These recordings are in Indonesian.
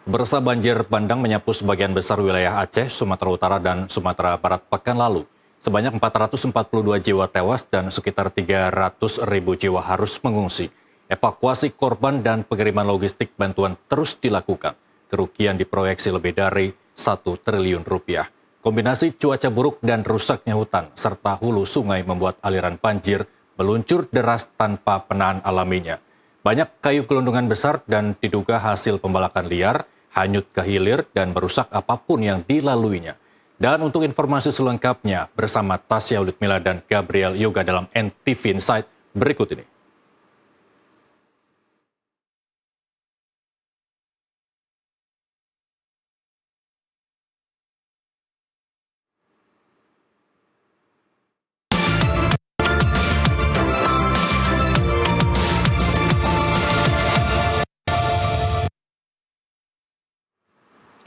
Bersa banjir bandang menyapu sebagian besar wilayah Aceh, Sumatera Utara, dan Sumatera Barat pekan lalu. Sebanyak 442 jiwa tewas dan sekitar 300.000 jiwa harus mengungsi. Evakuasi korban dan pengiriman logistik bantuan terus dilakukan. Kerugian diproyeksi lebih dari 1 triliun rupiah. Kombinasi cuaca buruk dan rusaknya hutan serta hulu sungai membuat aliran banjir meluncur deras tanpa penahan alaminya. Banyak kayu gelondongan besar dan diduga hasil pembalakan liar hanyut ke hilir dan merusak apapun yang dilaluinya. Dan untuk informasi selengkapnya bersama Tasya Ulitmila dan Gabriel Yoga dalam NTV Insight berikut ini.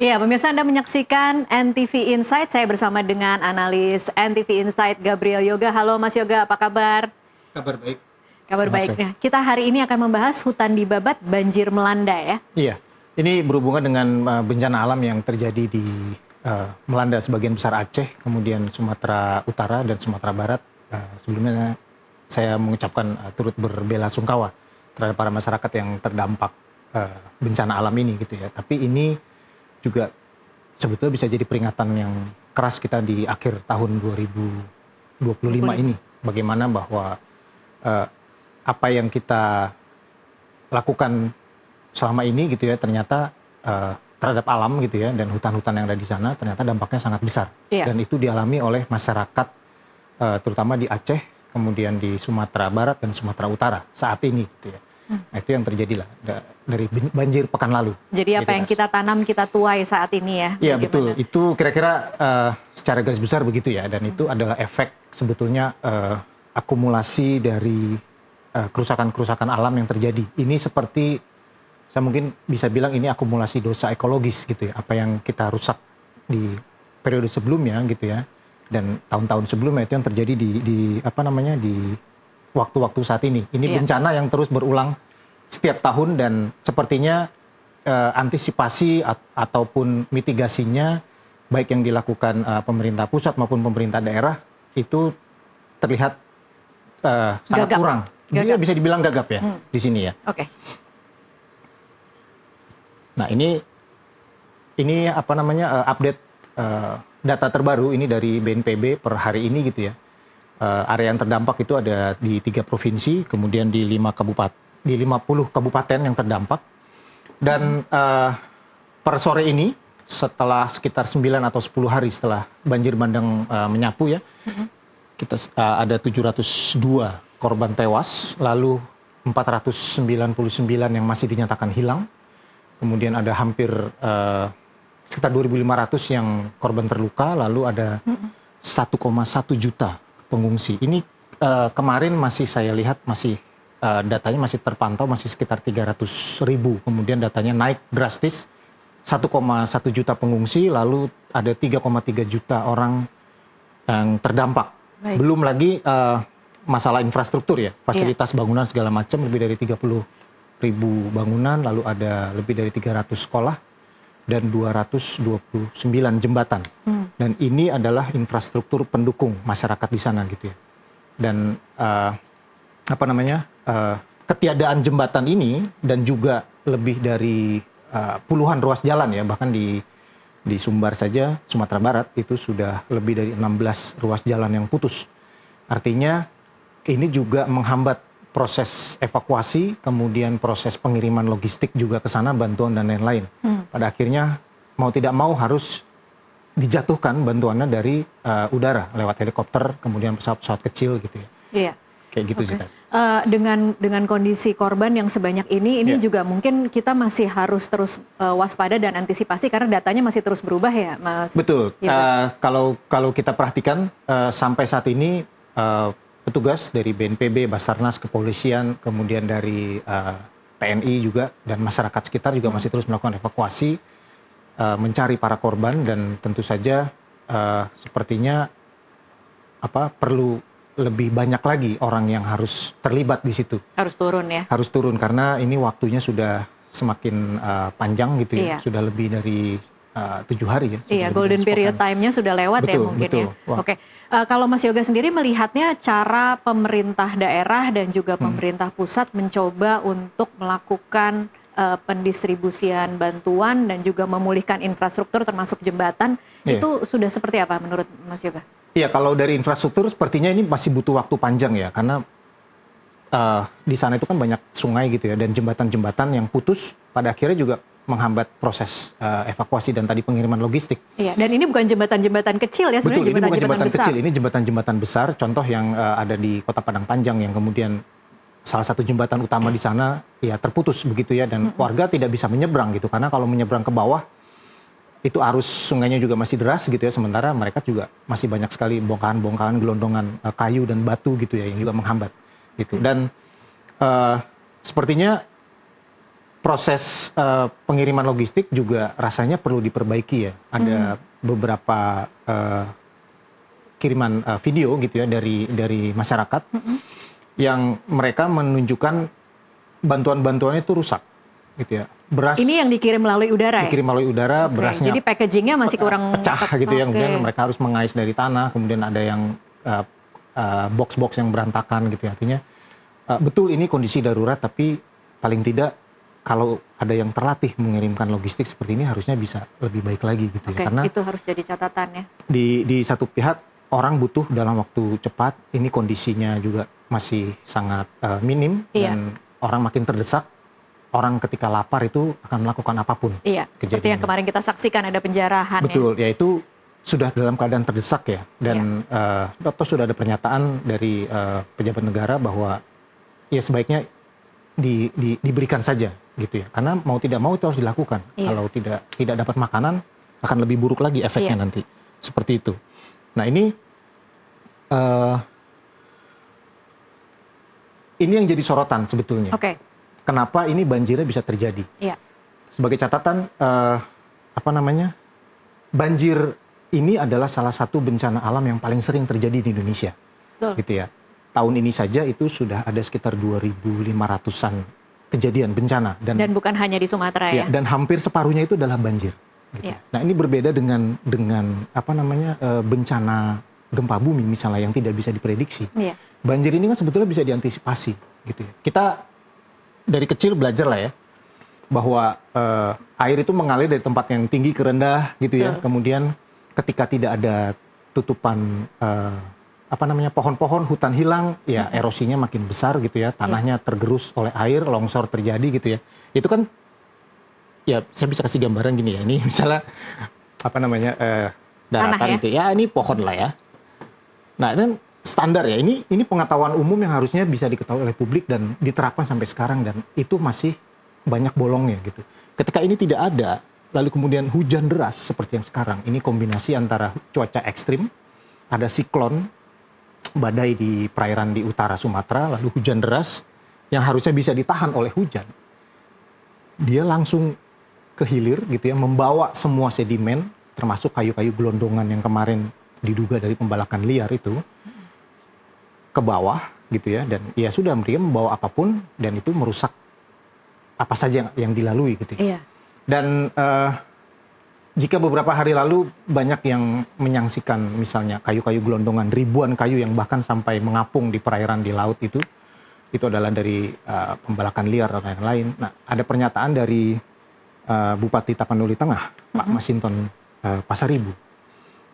Iya, pemirsa Anda menyaksikan NTV Insight. Saya bersama dengan analis NTV Insight Gabriel Yoga. Halo Mas Yoga, apa kabar? Kabar baik. Kabar baik. Nah, kita hari ini akan membahas hutan di Babat banjir melanda ya. Iya, ini berhubungan dengan bencana alam yang terjadi di melanda sebagian besar Aceh, kemudian Sumatera Utara dan Sumatera Barat. Sebelumnya saya mengucapkan turut berbelasungkawa terhadap para masyarakat yang terdampak bencana alam ini gitu ya. Tapi ini juga sebetulnya bisa jadi peringatan yang keras kita di akhir tahun 2025 ini. Bagaimana bahwa apa yang kita lakukan selama ini gitu ya, ternyata terhadap alam gitu ya, dan hutan-hutan yang ada di sana ternyata dampaknya sangat besar. Iya. Dan itu dialami oleh masyarakat terutama di Aceh, kemudian di Sumatera Barat dan Sumatera Utara saat ini gitu ya. Nah, itu yang terjadilah dari banjir pekan lalu. Jadi apa yang kita tanam kita tuai saat ini ya. Iya betul, itu kira-kira secara garis besar begitu ya, dan itu adalah efek sebetulnya akumulasi dari kerusakan-kerusakan alam yang terjadi. Ini seperti, saya mungkin bisa bilang ini akumulasi dosa ekologis gitu ya, apa yang kita rusak di periode sebelumnya gitu ya, dan tahun-tahun sebelumnya itu yang terjadi di waktu-waktu saat ini. Ini bencana yang terus berulang setiap tahun, dan sepertinya antisipasi ataupun mitigasinya baik yang dilakukan pemerintah pusat maupun pemerintah daerah itu terlihat sangat kurang. Dia bisa dibilang gagap ya di sini ya. Oke. Nah, ini update data terbaru ini dari BNPB per hari ini gitu ya. Area yang terdampak itu ada di 3 provinsi, kemudian di 50 kabupaten yang terdampak. Dan per sore ini, setelah sekitar 9 atau 10 hari setelah banjir bandang menyapu ya, kita ada 702 korban tewas, lalu 499 yang masih dinyatakan hilang. Kemudian ada hampir sekitar 2.500 yang korban terluka, lalu ada 1,1 juta pengungsi. Ini kemarin masih saya lihat datanya masih terpantau masih sekitar 300.000. Kemudian datanya naik drastis 1,1 juta pengungsi, lalu ada 3,3 juta orang yang terdampak. Baik. Belum lagi masalah infrastruktur ya, fasilitas bangunan segala macam, lebih dari 30.000 bangunan, lalu ada lebih dari 300 sekolah dan 229 jembatan. Dan ini adalah infrastruktur pendukung masyarakat di sana gitu ya. Dan ketiadaan jembatan ini dan juga lebih dari puluhan ruas jalan ya, bahkan di Sumbar saja, Sumatera Barat itu sudah lebih dari 16 ruas jalan yang putus. Artinya ini juga menghambat proses evakuasi, kemudian proses pengiriman logistik juga ke sana, bantuan dan lain-lain. Pada akhirnya mau tidak mau harus dijatuhkan bantuannya dari udara lewat helikopter, kemudian pesawat-pesawat kecil gitu ya. Iya. Kayak gitu sih. Dengan kondisi korban yang sebanyak ini juga mungkin kita masih harus terus waspada dan antisipasi karena datanya masih terus berubah ya, Mas. Betul. Kalau kita perhatikan sampai saat ini petugas dari BNPB, Basarnas, Kepolisian, kemudian dari TNI juga dan masyarakat sekitar juga masih terus melakukan evakuasi, mencari para korban, dan tentu saja sepertinya perlu lebih banyak lagi orang yang harus terlibat di situ. Harus turun ya? Harus turun karena ini waktunya sudah semakin panjang gitu ya. Iya. Sudah lebih dari 7 hari ya. Iya, golden period time-nya sudah lewat ya Betul, mungkin betul. ya. Wah. Oke, kalau Mas Yoga sendiri melihatnya cara pemerintah daerah dan juga pemerintah pusat mencoba untuk melakukan pendistribusian bantuan dan juga memulihkan infrastruktur termasuk jembatan, Iya. itu sudah seperti apa menurut Mas Yoga? Iya, kalau dari infrastruktur sepertinya ini masih butuh waktu panjang ya, karena di sana itu kan banyak sungai gitu ya, dan jembatan-jembatan yang putus pada akhirnya juga menghambat proses evakuasi dan tadi pengiriman logistik. Iya, dan ini bukan jembatan-jembatan kecil ya, sebenarnya Betul, ini bukan jembatan besar. kecil, ini jembatan-jembatan besar. Contoh yang ada di Kota Padang Panjang yang kemudian salah satu jembatan utama di sana ya terputus begitu ya, dan warga tidak bisa menyeberang gitu, karena kalau menyeberang ke bawah itu arus sungainya juga masih deras gitu ya, sementara mereka juga masih banyak sekali bongkahan-bongkahan, gelondongan kayu dan batu gitu ya yang juga menghambat gitu. Dan sepertinya proses pengiriman logistik juga rasanya perlu diperbaiki ya. Ada beberapa kiriman video gitu ya dari masyarakat yang mereka menunjukkan bantuan-bantuannya itu rusak gitu ya. Beras Ini yang dikirim melalui udara ya? dikirim melalui udara, Oke, berasnya jadi packagingnya masih kurang pecah gitu ya, kemudian Oke. mereka harus mengais dari tanah, kemudian ada yang box-box yang berantakan gitu ya. Artinya betul ini kondisi darurat, tapi paling tidak kalau ada yang terlatih mengirimkan logistik seperti ini harusnya bisa lebih baik lagi gitu Oke, ya. Karena itu harus jadi catatan ya. di satu pihak orang butuh dalam waktu cepat, ini kondisinya juga masih sangat minim Iya. dan orang makin terdesak. Orang ketika lapar itu akan melakukan apapun. Iya, seperti yang Kejadiannya. kemarin kita saksikan ada penjarahan Betul, yaitu sudah dalam keadaan terdesak ya. Dan toh sudah ada pernyataan dari pejabat negara bahwa ya sebaiknya diberikan saja gitu ya. Karena mau tidak mau itu harus dilakukan. Iya. Kalau tidak dapat makanan akan lebih buruk lagi efeknya Iya. nanti. Seperti itu. Nah ini yang jadi sorotan sebetulnya. Oke, Kenapa ini banjirnya bisa terjadi? iya. Sebagai catatan, banjir ini adalah salah satu bencana alam yang paling sering terjadi di Indonesia, Betul. gitu ya. Tahun ini saja itu sudah ada sekitar 2.500-an kejadian bencana Dan bukan hanya di Sumatera ya. dan hampir separuhnya itu adalah banjir. Gitu. Iya. Nah ini berbeda dengan bencana gempa bumi misalnya yang tidak bisa diprediksi. Iya. Banjir ini kan sebetulnya bisa diantisipasi, gitu ya. Kita dari kecil belajar lah ya, bahwa air itu mengalir dari tempat yang tinggi ke rendah gitu ya. Betul. Kemudian ketika tidak ada tutupan pohon-pohon, hutan hilang, ya erosinya makin besar gitu ya. Tanahnya tergerus oleh air, longsor terjadi gitu ya. Itu kan ya saya bisa kasih gambaran gini ya. Ini misalnya daratan Tanah ya? itu ya, ini pohon lah ya. Nah, dan standar ya, ini pengetahuan umum yang harusnya bisa diketahui oleh publik dan diterapkan sampai sekarang, dan itu masih banyak bolongnya gitu. Ketika ini tidak ada, lalu kemudian hujan deras seperti yang sekarang, ini kombinasi antara cuaca ekstrim, ada siklon, badai di perairan di utara Sumatera, lalu hujan deras yang harusnya bisa ditahan oleh hujan. Dia langsung ke hilir gitu ya, membawa semua sedimen, termasuk kayu-kayu gelondongan yang kemarin diduga dari pembalakan liar itu, ke bawah gitu ya, dan ya sudah mereka membawa apapun dan itu merusak apa saja yang dilalui gitu. Iya. Dan jika beberapa hari lalu banyak yang menyaksikan misalnya kayu-kayu gelondongan, ribuan kayu yang bahkan sampai mengapung di perairan di laut itu adalah dari pembalakan liar dan lain-lain. Nah, ada pernyataan dari Bupati Tapanuli Tengah, Pak Masinton Pasaribu.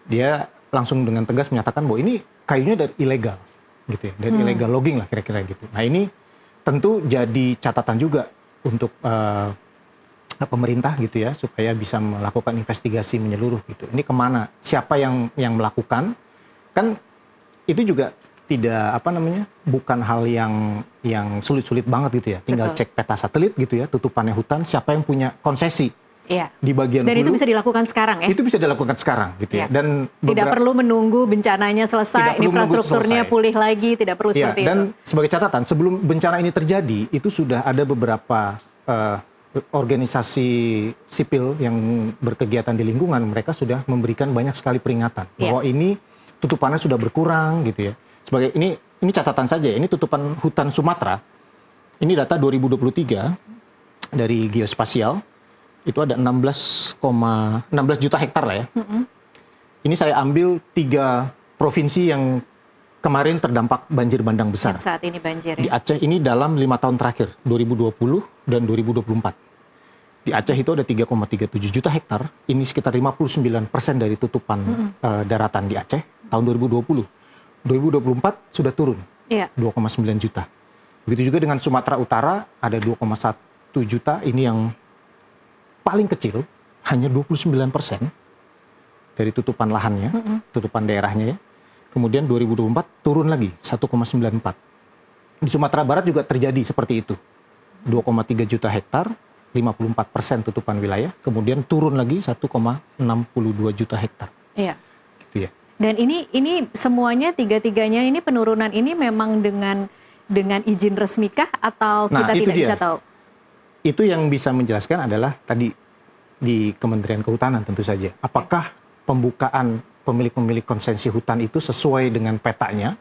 Dia langsung dengan tegas menyatakan bahwa ini kayunya dari ilegal gitu ya, dari illegal logging lah kira-kira gitu. Nah ini tentu jadi catatan juga untuk pemerintah gitu ya, supaya bisa melakukan investigasi menyeluruh gitu. Ini kemana, siapa yang melakukan, kan itu juga tidak bukan hal yang sulit-sulit banget gitu ya. Tinggal Betul. cek peta satelit gitu ya, tutupannya hutan, siapa yang punya konsesi Iya. di bagian Dan itu hulu. bisa dilakukan sekarang ya. Itu bisa dilakukan sekarang gitu ya. Iya. Dan Tidak perlu menunggu bencananya Tidak selesai, perlu menunggu infrastrukturnya selesai. pulih lagi, tidak perlu ya, seperti dan itu. sebagai catatan, sebelum bencana ini terjadi, itu sudah ada beberapa organisasi sipil yang berkegiatan di lingkungan, mereka sudah memberikan banyak sekali peringatan bahwa ini tutupannya sudah berkurang gitu ya. Sebagai ini catatan saja, ini tutupan hutan Sumatera. Ini data 2023 dari geospasial itu ada 16 juta hektar lah ya. Ini saya ambil 3 provinsi yang kemarin terdampak banjir bandang besar. Yang saat ini banjir Di ya. Aceh ini dalam 5 tahun terakhir, 2020 dan 2024. Di Aceh itu ada 3,37 juta hektar, ini sekitar 59% dari tutupan daratan di Aceh tahun 2020. 2024 sudah turun, Iya. 2,9 juta. Begitu juga dengan Sumatera Utara, ada 2,1 juta, ini yang paling kecil, hanya 29% dari tutupan lahannya, tutupan daerahnya ya. Kemudian 2024 turun lagi 1,94. Di Sumatera Barat juga terjadi seperti itu. 2,3 juta hektar, 54% tutupan wilayah, kemudian turun lagi 1,62 juta hektar. Iya. Gitu ya. Dan ini semuanya tiga-tiganya ini penurunan ini memang dengan izin resmikah atau Nah, kita itu tidak dia. bisa tahu? Itu yang bisa menjelaskan adalah tadi di Kementerian Kehutanan tentu saja. Apakah pembukaan pemilik-pemilik konsensi hutan itu sesuai dengan petanya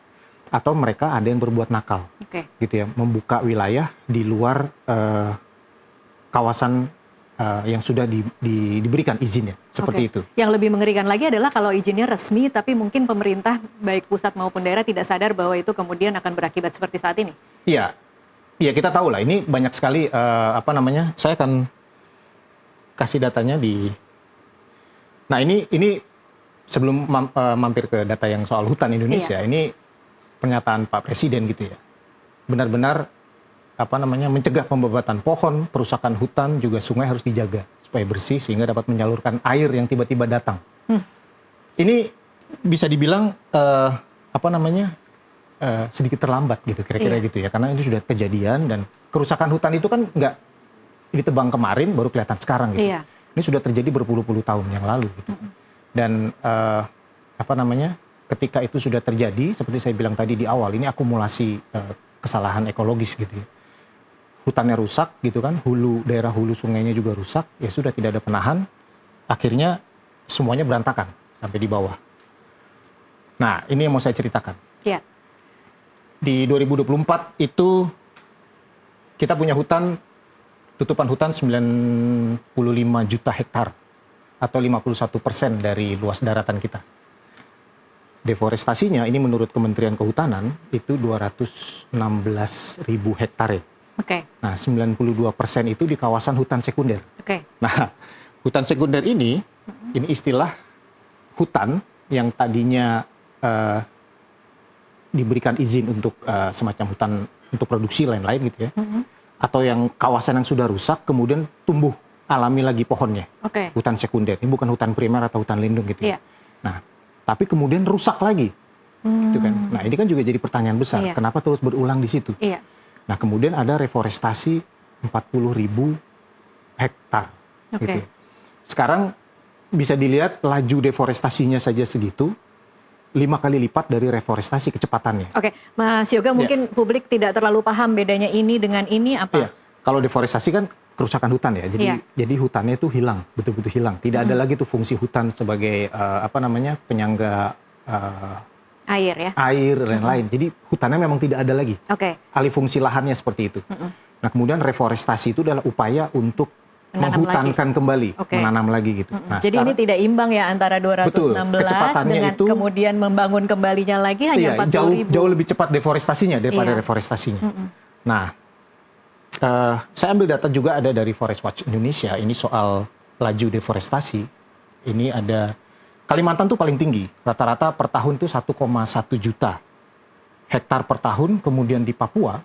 atau mereka ada yang berbuat nakal, Oke. gitu ya, membuka wilayah di luar kawasan yang sudah diberikan izinnya, seperti Oke. itu. Yang lebih mengerikan lagi adalah kalau izinnya resmi tapi mungkin pemerintah baik pusat maupun daerah tidak sadar bahwa itu kemudian akan berakibat seperti saat ini. Iya, iya kita tahu lah. Ini banyak sekali saya akan kasih datanya di. Nah ini sebelum mampir ke data yang soal hutan Indonesia, ini pernyataan Pak Presiden gitu ya. Benar-benar mencegah pembabatan pohon, perusakan hutan, juga sungai harus dijaga supaya bersih sehingga dapat menyalurkan air yang tiba-tiba datang. Ini bisa dibilang sedikit terlambat gitu kira-kira gitu ya, karena itu sudah kejadian dan kerusakan hutan itu kan nggak ditebang kemarin baru kelihatan sekarang gitu. Iya. Ini sudah terjadi berpuluh-puluh tahun yang lalu gitu. Dan ketika itu sudah terjadi, seperti saya bilang tadi di awal, ini akumulasi kesalahan ekologis gitu ya. Hutannya rusak gitu kan, daerah hulu sungainya juga rusak, ya sudah tidak ada penahan, akhirnya semuanya berantakan sampai di bawah. Nah, ini yang mau saya ceritakan. Iya. Di 2024 itu kita punya tutupan hutan 95 juta hektar atau 51% dari luas daratan kita. Deforestasinya ini menurut Kementerian Kehutanan itu 216.000 hektar ya. Oke. Nah, 92% itu di kawasan hutan sekunder. Oke. Nah, hutan sekunder ini istilah hutan yang tadinya diberikan izin untuk semacam hutan untuk produksi lain-lain gitu ya. Atau yang kawasan yang sudah rusak kemudian tumbuh alami lagi pohonnya. Oke. Hutan sekunder. Ini bukan hutan primer atau hutan lindung gitu ya. Iya. Nah, tapi kemudian rusak lagi. Gitu kan. Nah, ini kan juga jadi pertanyaan besar. Iya. Kenapa terus berulang di situ? Iya. Nah, kemudian ada reforestasi 40.000 hektar. Oke. Gitu. Sekarang bisa dilihat laju deforestasinya saja segitu, 5 kali lipat dari reforestasi kecepatannya. Oke, Mas Yoga mungkin publik tidak terlalu paham bedanya ini dengan ini apa? Iya. Kalau deforestasi kan kerusakan hutan ya, jadi hutannya itu hilang, betul-betul hilang. Tidak ada lagi tuh fungsi hutan sebagai penyangga Air ya? air dan lain-lain. Jadi hutannya memang tidak ada lagi. Oke. Alih fungsi lahannya seperti itu. Nah, kemudian reforestasi itu adalah upaya untuk Menanam menghutankan kembali, Oke. menanam lagi gitu. Nah, Jadi ini tidak imbang ya antara 216 Betul, kecepatannya dengan itu- kemudian membangun kembalinya lagi hanya 40.000. jauh lebih cepat deforestasinya daripada Iya. reforestasinya. Nah, saya ambil data juga ada dari Forest Watch Indonesia. Ini soal laju deforestasi. Ini ada Kalimantan tuh paling tinggi. Rata-rata per tahun tuh 1,1 juta hektar per tahun. Kemudian di Papua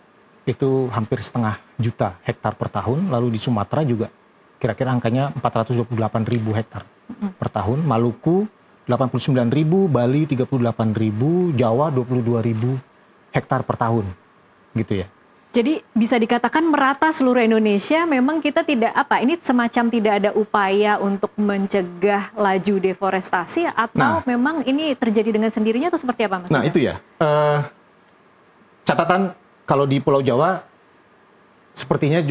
itu hampir setengah juta hektar per tahun. Lalu di Sumatera juga kira-kira angkanya 428.000 hektar per tahun. Maluku 89.000, Bali 38.000, Jawa 22.000 hektar per tahun. Gitu ya. Jadi bisa dikatakan merata seluruh Indonesia memang kita tidak ini semacam tidak ada upaya untuk mencegah laju deforestasi atau memang ini terjadi dengan sendirinya atau seperti apa Mas? Nah Yoga? itu ya, catatan kalau di Pulau Jawa sepertinya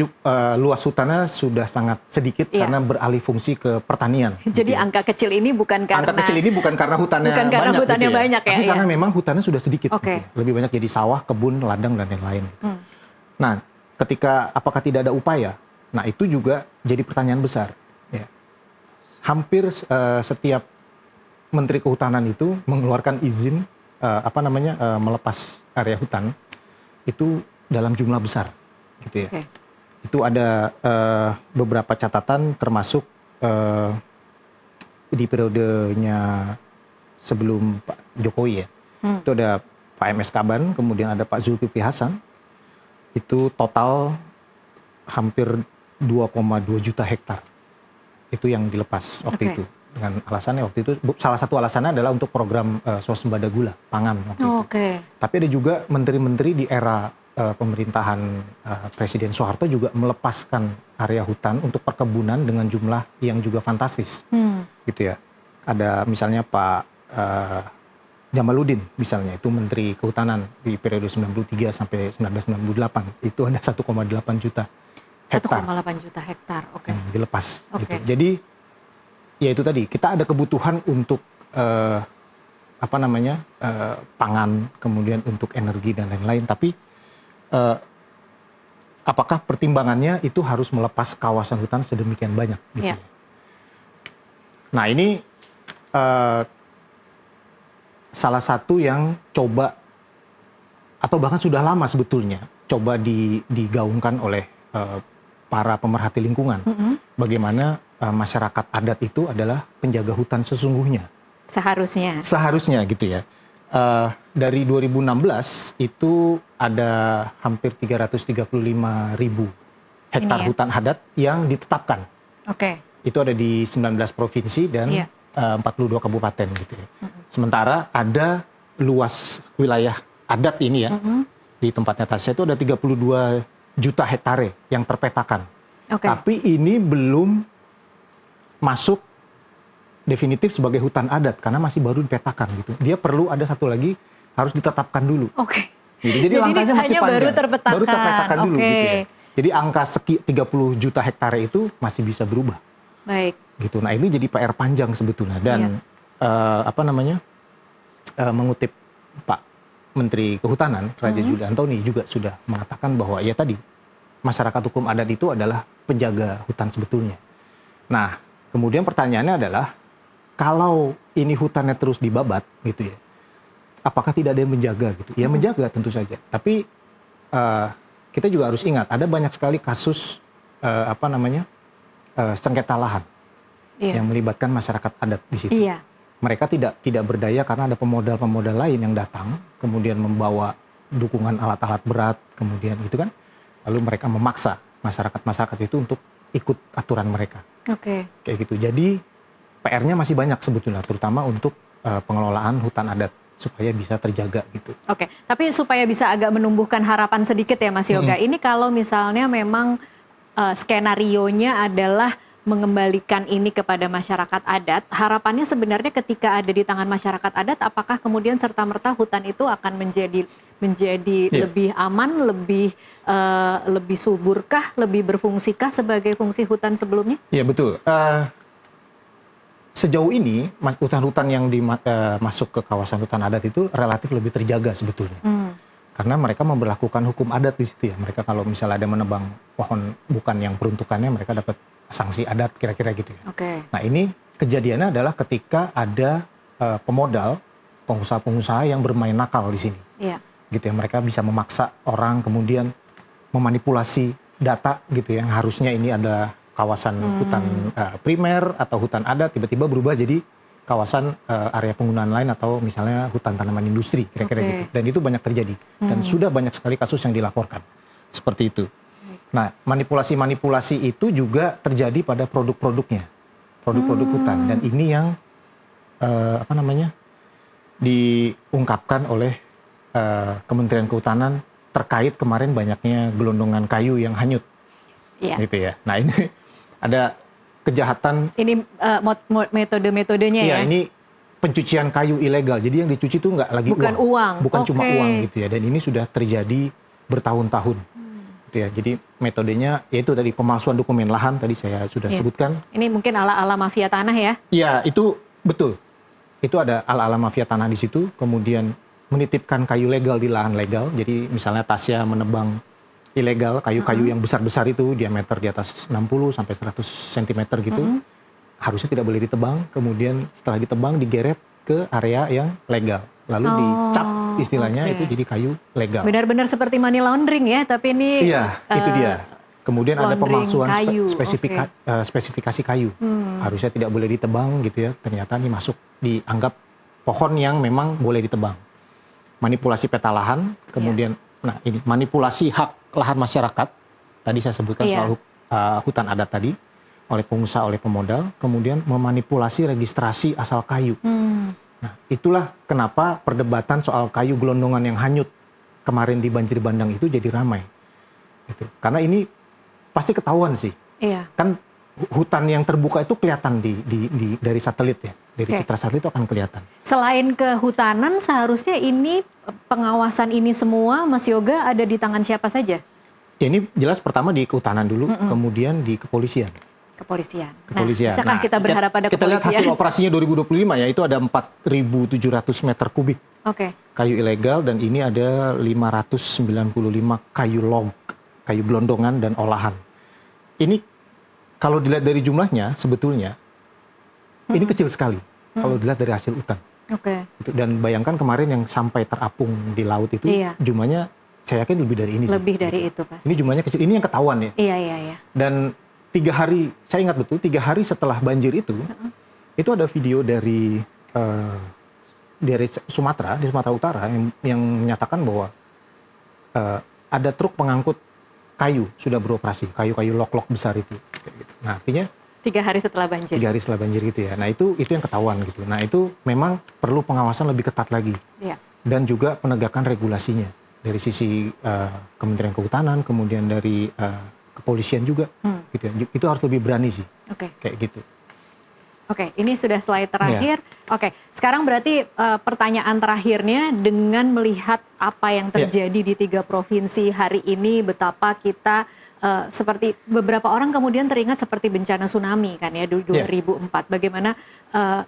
luas hutannya sudah sangat sedikit karena beralih fungsi ke pertanian. Jadi gitu ya. angka kecil ini bukan karena karena hutannya bukan karena banyak, hutannya gitu ya. banyak ya, Tapi iya. karena memang hutannya sudah sedikit. Oke. Gitu ya. Lebih banyak jadi sawah, kebun, ladang dan lain-lain. Nah, apakah tidak ada upaya? Nah itu juga jadi pertanyaan besar. Ya. Hampir setiap Menteri Kehutanan itu mengeluarkan izin melepas area hutan itu dalam jumlah besar, gitu ya. Oke. Itu ada beberapa catatan termasuk di periodenya sebelum Pak Jokowi ya. Itu ada Pak MS Kaban, kemudian ada Pak Zulkifli Hasan. Itu total hampir 2,2 juta hektar. Itu yang dilepas waktu itu. Dengan alasannya waktu itu, salah satu alasannya adalah untuk program swasembada gula, pangan waktu itu. Tapi ada juga menteri-menteri di era pemerintahan Presiden Soeharto juga melepaskan area hutan untuk perkebunan dengan jumlah yang juga fantastis. Gitu ya. Ada misalnya Pak Jamaluddin misalnya, itu Menteri Kehutanan di periode 93 sampai 1998. Itu ada 1,8 juta hektar. 1,8 juta hektar, oke. Yang dilepas. Gitu. Jadi ya itu tadi, kita ada kebutuhan untuk pangan, kemudian untuk energi dan lain-lain. Tapi apakah pertimbangannya itu harus melepas kawasan hutan sedemikian banyak? Gitu. Nah ini salah satu yang coba atau bahkan sudah lama sebetulnya coba digaungkan oleh para pemerhati lingkungan. Bagaimana masyarakat adat itu adalah penjaga hutan sesungguhnya. Seharusnya gitu ya. Dari 2016 itu ada hampir 335.000 hektar hutan adat yang ditetapkan. Itu ada di 19 provinsi dan 42 kabupaten gitu ya. Sementara ada luas wilayah adat ini ya, di tempatnya Tasya itu ada 32 juta hektare yang terpetakan. Tapi ini belum masuk definitif sebagai hutan adat karena masih baru dipetakan gitu. Dia perlu ada satu lagi harus ditetapkan dulu. Gitu. Jadi langkahnya masih panjang. Baru terpetakan dulu gitu ya. Jadi angka 30 juta hektare itu masih bisa berubah. Gitu. Nah ini jadi PR panjang sebetulnya dan mengutip Pak Menteri Kehutanan Raja Juli Antoni juga sudah mengatakan bahwa ya tadi masyarakat hukum adat itu adalah penjaga hutan sebetulnya. Nah kemudian pertanyaannya adalah kalau ini hutannya terus dibabat gitu ya, apakah tidak ada yang menjaga gitu? Ya menjaga tentu saja. Tapi kita juga harus ingat ada banyak sekali kasus sengketa lahan yang melibatkan masyarakat adat di situ. Mereka tidak berdaya karena ada pemodal-pemodal lain yang datang, kemudian membawa dukungan alat-alat berat, kemudian itu kan, lalu mereka memaksa masyarakat itu untuk ikut aturan mereka. Kayak gitu. Jadi PR-nya masih banyak sebetulnya, terutama untuk pengelolaan hutan adat supaya bisa terjaga gitu. Tapi supaya bisa agak menumbuhkan harapan sedikit ya Mas Yoga. Ini kalau misalnya memang skenarionya adalah mengembalikan ini kepada masyarakat adat, harapannya sebenarnya ketika ada di tangan masyarakat adat, apakah kemudian serta-merta hutan itu akan menjadi lebih aman, lebih suburkah, lebih berfungsikah sebagai fungsi hutan sebelumnya? Iya betul. Sejauh ini hutan-hutan yang masuk ke kawasan hutan adat itu relatif lebih terjaga sebetulnya. Karena mereka memberlakukan hukum adat di situ ya. Mereka kalau misalnya ada menebang pohon bukan yang peruntukannya, mereka dapat sanksi adat kira-kira gitu ya. Nah ini kejadiannya adalah ketika ada pemodal, pengusaha-pengusaha yang bermain nakal di sini. Gitu ya, mereka bisa memaksa orang kemudian memanipulasi data gitu ya, yang harusnya ini adalah kawasan hutan primer atau hutan adat tiba-tiba berubah jadi kawasan area penggunaan lain atau misalnya hutan tanaman industri kira-kira gitu. Dan itu banyak terjadi dan sudah banyak sekali kasus yang dilaporkan seperti itu. Nah, manipulasi-manipulasi itu juga terjadi pada produk-produknya, produk-produk hutan, dan ini yang diungkapkan oleh Kementerian Kehutanan terkait kemarin banyaknya gelondongan kayu yang hanyut, gitu ya. Nah ini ada kejahatan. Ini metode-metodenya ya? Iya, ini pencucian kayu ilegal. Jadi yang dicuci itu nggak lagi uang, bukan cuma uang gitu ya. Dan ini sudah terjadi bertahun-tahun. Gitu ya. Jadi metodenya yaitu tadi pemalsuan dokumen lahan tadi saya sudah sebutkan. Ini mungkin ala-ala mafia tanah ya? Iya, itu betul. Itu ada ala-ala mafia tanah di situ. Kemudian menitipkan kayu legal di lahan legal. Jadi misalnya Tasya menebang ilegal, kayu-kayu yang besar-besar itu diameter di atas 60 sampai 100 cm gitu, harusnya tidak boleh ditebang, kemudian setelah ditebang digeret ke area yang legal, lalu dicap istilahnya itu jadi kayu legal. Benar-benar seperti money laundering ya, tapi ini Iya, itu dia. Kemudian ada pemalsuan spesifikasi kayu. Harusnya tidak boleh ditebang gitu ya. Ternyata ini masuk dianggap pohon yang memang boleh ditebang. Manipulasi peta lahan, kemudian nah ini manipulasi hak lahan masyarakat. Tadi saya sebutkan soal hutan adat tadi oleh pengusaha, oleh pemodal, kemudian memanipulasi registrasi asal kayu. Nah, itulah kenapa perdebatan soal kayu gelondongan yang hanyut kemarin di banjir bandang itu jadi ramai. Gitu. Karena ini pasti ketahuan sih. Iya. Kan hutan yang terbuka itu kelihatan dari satelit ya. Dari citra satelit itu akan kelihatan. Selain kehutanan, seharusnya ini pengawasan ini semua, Mas Yoga, ada di tangan siapa saja? Ya, ini jelas pertama di kehutanan dulu, kemudian di kepolisian. Kepolisian. Bisakah kita berharap pada kita lihat hasil operasinya 2025 ya, itu ada 4.700 meter kubik kayu ilegal, dan ini ada 595 kayu log, kayu gelondongan dan olahan. Ini kalau dilihat dari jumlahnya sebetulnya ini kecil sekali kalau dilihat dari hasil hutan. Dan bayangkan kemarin yang sampai terapung di laut itu jumlahnya saya yakin lebih dari ini. Lebih dari itu pasti. Ini jumlahnya kecil. Ini yang ketahuan ya. Iya. Dan 3 hari, saya ingat betul 3 hari setelah banjir itu ada video dari Sumatera, di Sumatera Utara yang menyatakan bahwa ada truk pengangkut kayu sudah beroperasi, kayu-kayu lok-lok besar itu. Nah, artinya 3 hari setelah banjir. 3 hari setelah banjir gitu ya. Nah, itu yang ketahuan gitu. Nah, itu memang perlu pengawasan lebih ketat lagi. Dan juga penegakan regulasinya dari sisi Kementerian Kehutanan, kemudian dari kepolisian juga, gitu ya. Itu harus lebih berani sih, kayak gitu. Ini sudah slide terakhir. Sekarang berarti pertanyaan terakhirnya, dengan melihat apa yang terjadi di 3 provinsi hari ini, betapa kita seperti beberapa orang kemudian teringat seperti bencana tsunami kan ya 2004, bagaimana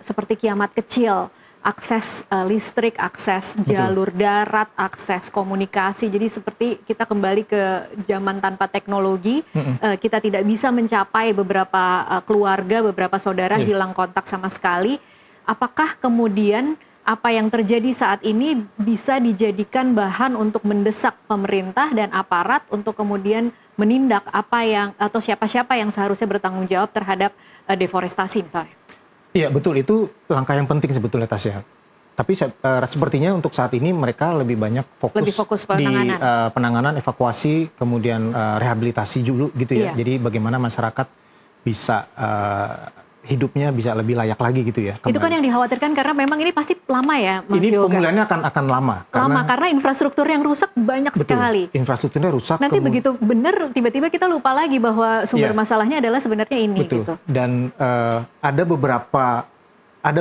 seperti kiamat kecil. Akses listrik, akses jalur darat, akses komunikasi. Jadi seperti kita kembali ke zaman tanpa teknologi, kita tidak bisa mencapai beberapa keluarga, beberapa saudara hilang kontak sama sekali. Apakah kemudian apa yang terjadi saat ini bisa dijadikan bahan untuk mendesak pemerintah dan aparat untuk kemudian menindak apa yang atau siapa-siapa yang seharusnya bertanggung jawab terhadap deforestasi misalnya? Iya betul, itu langkah yang penting sebetulnya Tasya. Tapi sepertinya untuk saat ini mereka lebih banyak fokus di penanganan, evakuasi, kemudian rehabilitasi dulu gitu ya. Jadi bagaimana masyarakat bisa hidupnya bisa lebih layak lagi gitu ya. Itu kan yang dikhawatirkan karena memang ini pasti lama ya, Mas Yoga. Ini pemulihannya akan lama. Karena infrastruktur yang rusak banyak sekali. Infrastrukturnya rusak. Nanti begitu benar tiba-tiba kita lupa lagi bahwa sumber masalahnya adalah sebenarnya ini. Gitu. Dan ada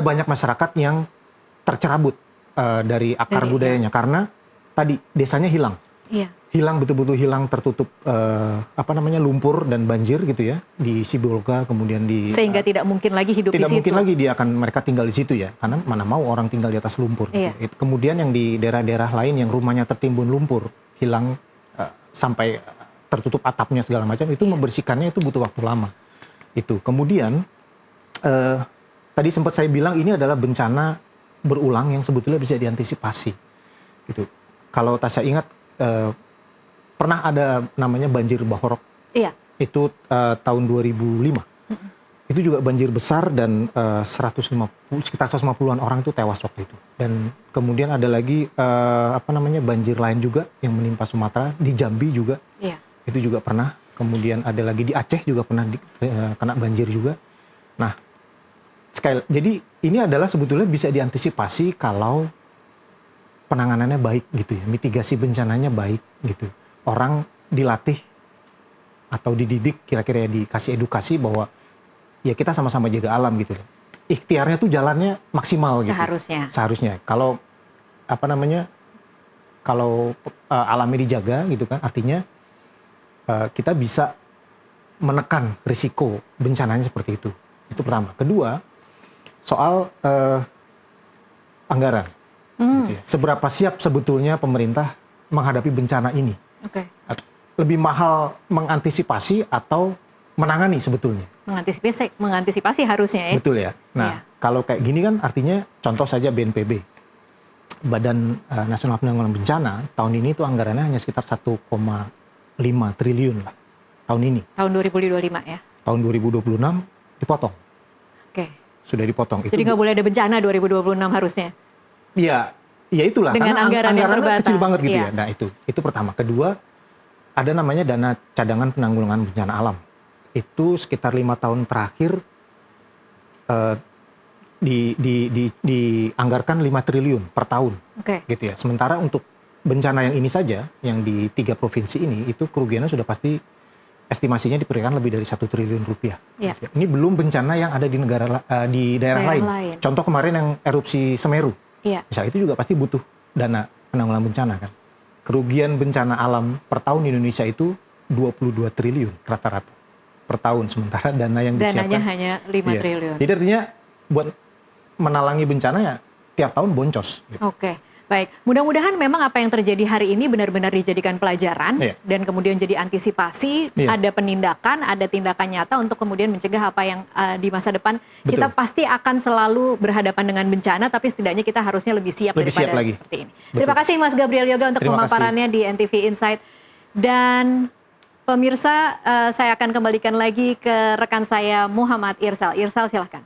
banyak masyarakat yang tercerabut dari akar budayanya karena tadi desanya hilang. Hilang, betul-betul hilang, tertutup lumpur dan banjir gitu ya di Sibolga, kemudian sehingga tidak mungkin lagi hidup di situ. Tidak mungkin lagi mereka tinggal di situ ya, karena mana mau orang tinggal di atas lumpur. Gitu. Kemudian yang di daerah-daerah lain yang rumahnya tertimbun lumpur, hilang sampai tertutup atapnya segala macam, itu membersihkannya itu butuh waktu lama. Itu kemudian tadi sempat saya bilang ini adalah bencana berulang yang sebetulnya bisa diantisipasi. Gitu. Kalau Tasya ingat. Pernah ada namanya banjir Bahorok, itu tahun 2005. Itu juga banjir besar dan sekitar 150-an orang itu tewas waktu itu. Dan kemudian ada lagi banjir lain juga yang menimpa Sumatera, di Jambi juga, itu juga pernah. Kemudian ada lagi di Aceh juga pernah kena banjir juga. Nah, jadi ini adalah sebetulnya bisa diantisipasi kalau penanganannya baik gitu ya, mitigasi bencananya baik gitu. Orang dilatih atau dididik, kira-kira dikasih edukasi bahwa ya kita sama-sama jaga alam gitu. Ikhtiarnya tuh jalannya maksimal gitu. Seharusnya. Kalau alamnya dijaga gitu kan, artinya kita bisa menekan risiko bencananya seperti itu. Itu pertama. Kedua, soal anggaran. Gitu ya. Seberapa siap sebetulnya pemerintah menghadapi bencana ini? lebih mahal mengantisipasi atau menangani sebetulnya. Mengantisipasi harusnya ya. Betul ya. Nah, kalau kayak gini kan artinya contoh saja BNPB. Badan Nasional Penanggulangan Bencana tahun ini itu anggarannya hanya sekitar 1,5 triliun lah. Tahun ini. Tahun 2025 ya. Tahun 2026 dipotong. Oke. Sudah dipotong. Jadi nggak boleh ada bencana 2026 harusnya. Iya, ya itulah. Dengan karena anggaran yang terbatas. kecil banget gitu Iya. ya. Nah itu pertama. Kedua, ada namanya dana cadangan penanggulangan bencana alam. Itu sekitar 5 tahun terakhir dianggarkan 5 triliun per tahun. Oke. Gitu ya. Sementara untuk bencana yang ini saja, yang di 3 provinsi ini, itu kerugiannya sudah pasti estimasinya diperkirakan lebih dari 1 triliun rupiah. Iya. Ini belum bencana yang ada di daerah lain. Contoh kemarin yang erupsi Semeru. Iya. Misal itu juga pasti butuh dana penanggulangan bencana kan. Kerugian bencana alam per tahun di Indonesia itu 22 triliun rata-rata per tahun. Sementara dana yang disiapkan Dananya hanya 5 triliun. Jadi artinya buat menalangi bencana ya tiap tahun boncos. Gitu. Oke, baik. Mudah-mudahan memang apa yang terjadi hari ini benar-benar dijadikan pelajaran dan kemudian jadi antisipasi, ada penindakan, ada tindakan nyata untuk kemudian mencegah apa yang di masa depan. Betul. Kita pasti akan selalu berhadapan dengan bencana, tapi setidaknya kita harusnya lebih siap daripada seperti ini. Betul. Terima kasih Mas Gabriel Yoga untuk pemaparannya di NTV Insight. Dan pemirsa, saya akan kembalikan lagi ke rekan saya Muhammad Irsal. Irsal, silahkan.